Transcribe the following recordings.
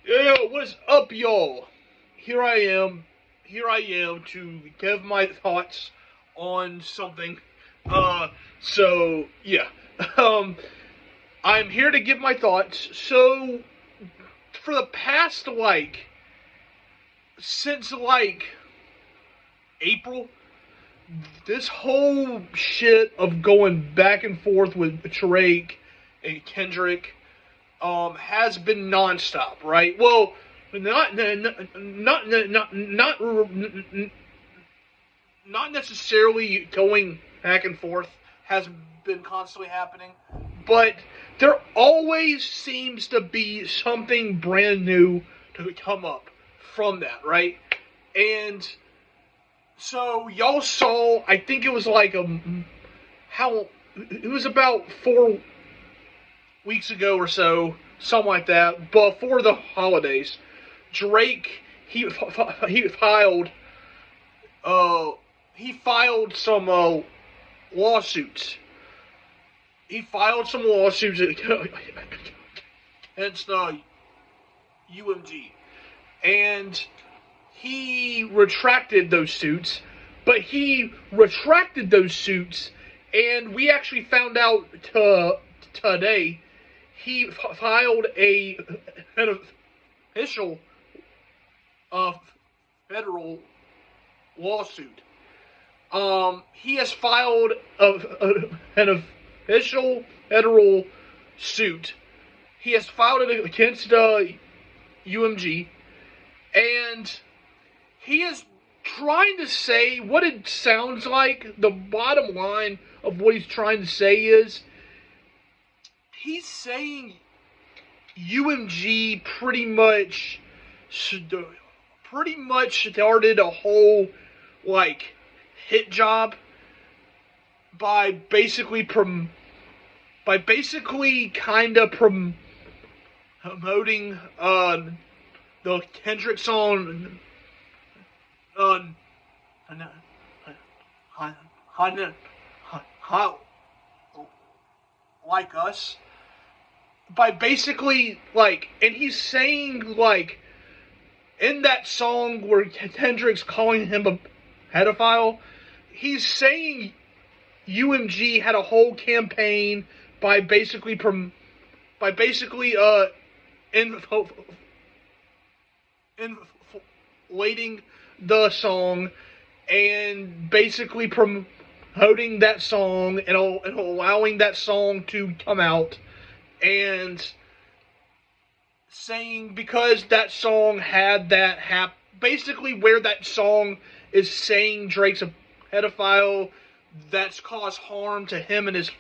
Yo, what's up, y'all? Here I am. Here I am to give my thoughts on something. So yeah. Um, I'm here to give my thoughts. So for the past since April, this whole shit of going back and forth with Drake and Kendrick has been nonstop, right? Well, not necessarily going back and forth has been constantly happening, but there always seems to be something brand new to come up from that, right? And so y'all saw, I think it was how it was about 4 weeks ago or so, something like that, before the holidays. Drake he filed uh he filed some lawsuits. He filed some lawsuits against UMG, and he retracted those suits. But he retracted those suits, and we actually found out today he filed an official uh, federal lawsuit. He has filed an official federal suit. He has filed it against UMG, and he is trying to say what it sounds like. The bottom line of what he's trying to say is he's saying UMG pretty much started a whole hit job by basically kind of promoting the Kendrick song on like us, by basically and he's saying in that song where Kendrick's calling him a pedophile, he's saying UMG had a whole campaign by basically inflating the song and basically promoting that song and allowing that song to come out, and saying because that song had basically where that song is saying Drake's a pedophile, that's caused harm to him and his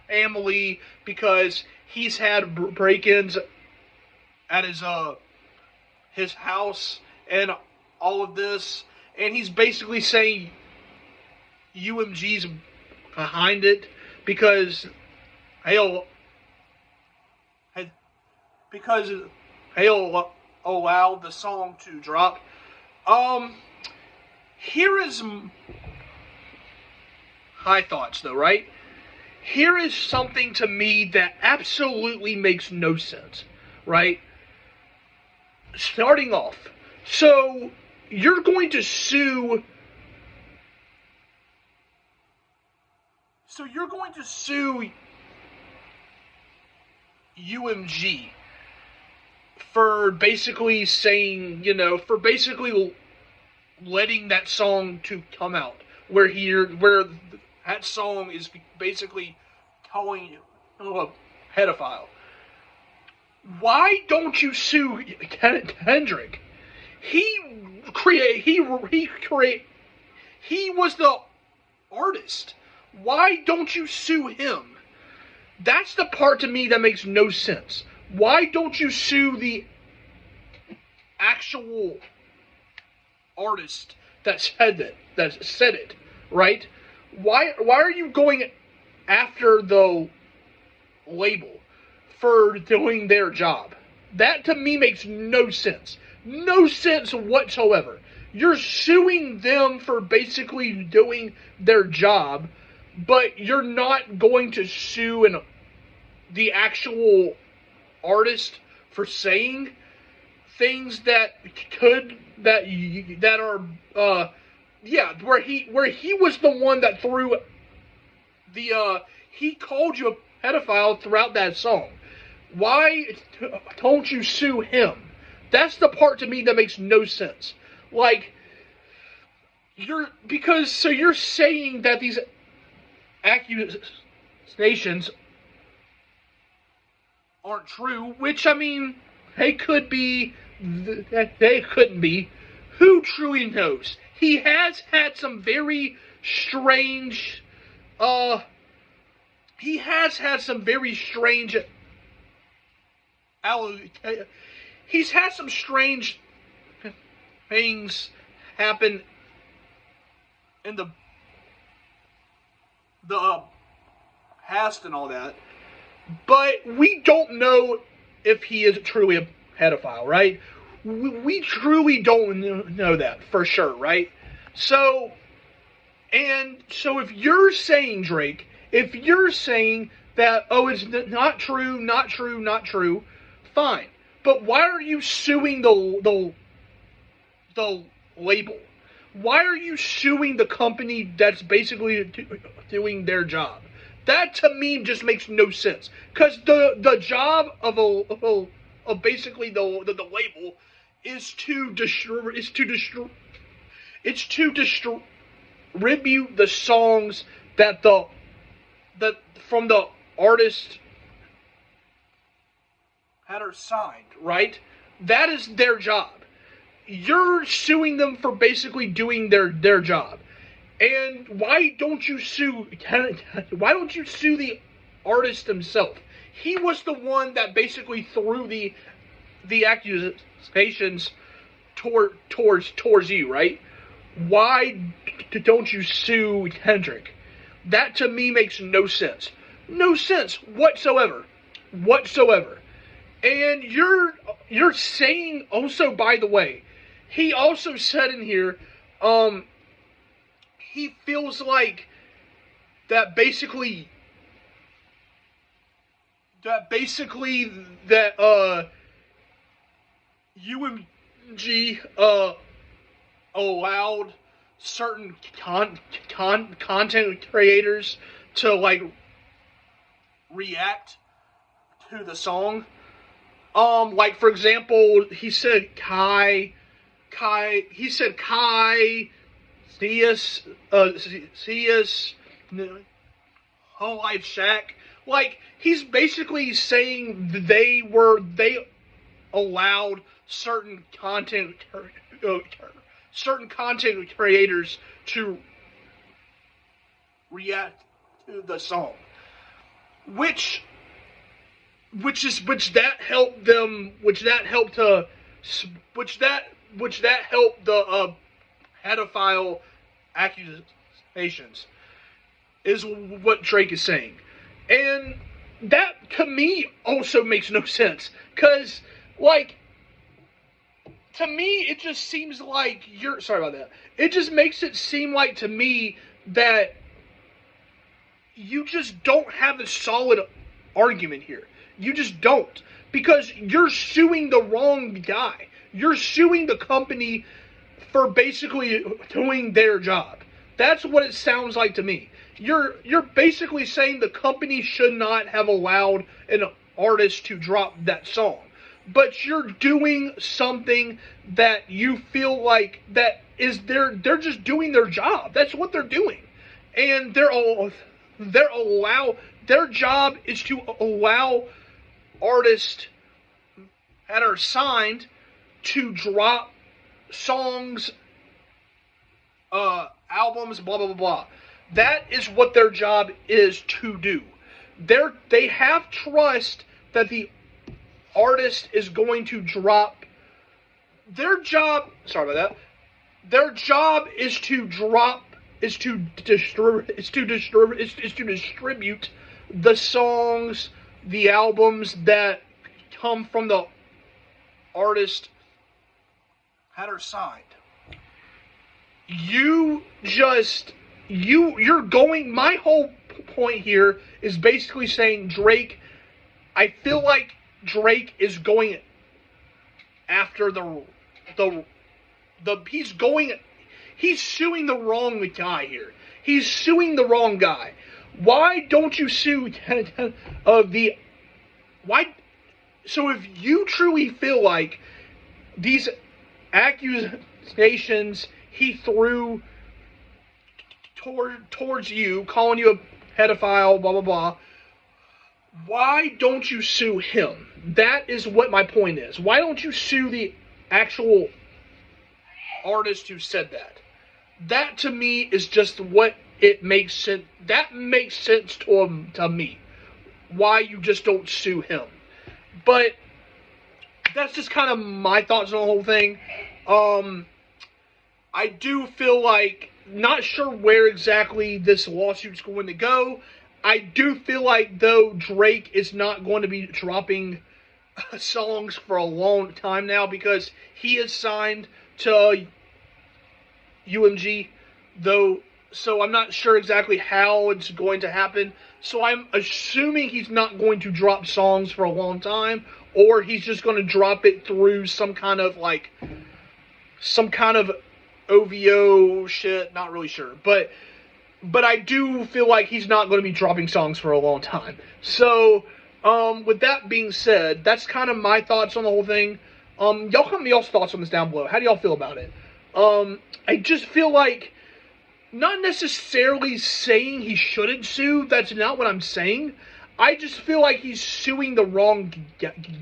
family because he's had break-ins at his house and all of this, and he's basically saying UMG's behind it because he'll because he'll allow the song to drop. Here is my thoughts, though, right? Here is something to me that absolutely makes no sense, right? Starting off, so you're going to sue. So you're going to sue UMG for basically saying, for basically letting that song to come out, where that song is basically calling you a pedophile. Why don't you sue Kendrick? He was the artist. Why don't you sue him? That's the part to me that makes no sense. Why don't you sue the actual artist that said it, right? Why are you going after the label for doing their job? That to me makes no sense. No sense whatsoever. You're suing them for basically doing their job, but you're not going to sue the actual artist for saying things that could that are yeah, where he was the one that threw the he called you a pedophile throughout that song. Why don't you sue him? That's the part to me that makes no sense. Like, you're saying that these accusations aren't true, which, I mean, they could be, they couldn't be. Who truly knows? He has had some very strange, he has had some very strange, he's had some strange things happen in the past and all that, but we don't know if he is truly a pedophile, right? We truly don't know that for sure, right? So if you're saying, Drake, if you're saying that, oh, it's not true, not true, not true, fine. But why are you suing the label? Why are you suing the company that's basically doing their job? That to me just makes no sense. Because the job of basically the label is to distribute the songs that from the artist that are signed, right? That is their job. You're suing them for basically doing their job. And why don't you sue the artist himself? He was the one that basically threw the accusations towards you, right? Why don't you sue Kendrick? That to me makes no sense. No sense whatsoever. Whatsoever. And you're saying also, by the way, he also said in here, he feels like that basically UMG allowed certain content creators to like react to the song. Like for example, he said Kai, Cius, Whole Life Shaq. Like, he's basically saying they allowed certain content creators to react to the song, which helped the pedophile accusations, is what Drake is saying. And that, to me, also makes no sense. Because, like, to me, it just seems like sorry about that. It just makes it seem like, to me, that you just don't have a solid argument here. You just don't. Because you're suing the wrong guy. You're suing the company for basically doing their job. That's what it sounds like to me. You're basically saying the company should not have allowed an artist to drop that song. But you're doing something that you feel like that is they're just doing their job. That's what they're doing. And their job is to allow artists that are signed to drop songs, albums, blah, blah, blah, blah. That is what their job is to do. They have trust that the artist is going to drop. Their job, sorry about that. Their job is to distribute the songs, the albums that come from the artist that are signed. My whole point here is basically saying Drake, I feel like Drake is going after the he's suing the wrong guy here. He's suing the wrong guy. Why don't you sue why? So if you truly feel like these accusations he threw towards you, calling you a pedophile, blah blah blah, why don't you sue him? That is what my point is. Why don't you sue the actual artist who said that? That to me is just what it makes sense. That makes sense to me. Why you just don't sue him? But that's just kind of my thoughts on the whole thing. I do feel like, not sure where exactly this lawsuit's going to go. I do feel like, though, Drake is not going to be dropping songs for a long time now because he is signed to UMG, though. So I'm not sure exactly how it's going to happen. So I'm assuming he's not going to drop songs for a long time, or he's just going to drop it through some kind of OVO shit. Not really sure, but I do feel like he's not going to be dropping songs for a long time. So with that being said, that's kind of my thoughts on the whole thing. Y'all comment y'all's thoughts on this down below. How do y'all feel about it? I just feel like, not necessarily saying he shouldn't sue. That's not what I'm saying. I just feel like he's suing the wrong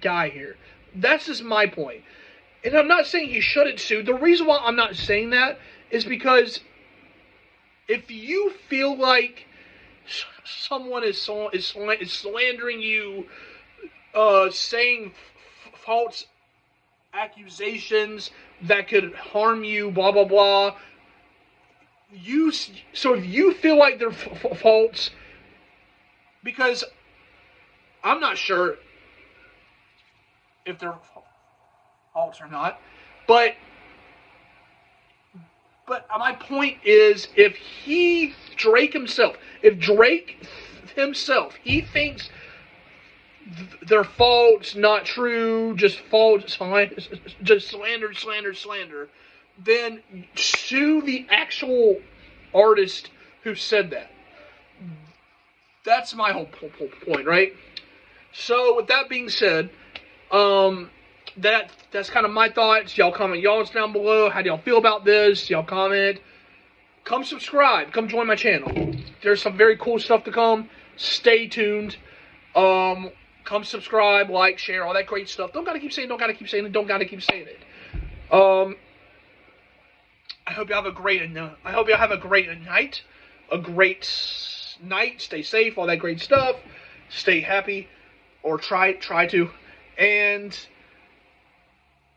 guy here. That's just my point. And I'm not saying he shouldn't sue. The reason why I'm not saying that is because if you feel like someone is slandering you, saying false accusations that could harm you, blah blah blah. So if you feel like they're false, because I'm not sure if they're false or not, but my point is, if Drake himself, he thinks they're false, not true, just false, just slander, then sue the actual artist who said that. That's my whole point, right? So with that being said, that's kind of my thoughts. Y'all comment y'all's down below. How do y'all feel about this? Y'all comment. Come subscribe. Come join my channel. There's some very cool stuff to come. Stay tuned. Come subscribe, like, share, all that great stuff. Don't gotta keep saying it. I hope you have a great night. A great night. Stay safe, all that great stuff. Stay happy, or try to. And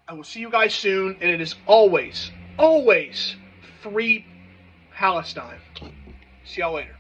I will see you guys soon. And it is always free Palestine. See y'all later.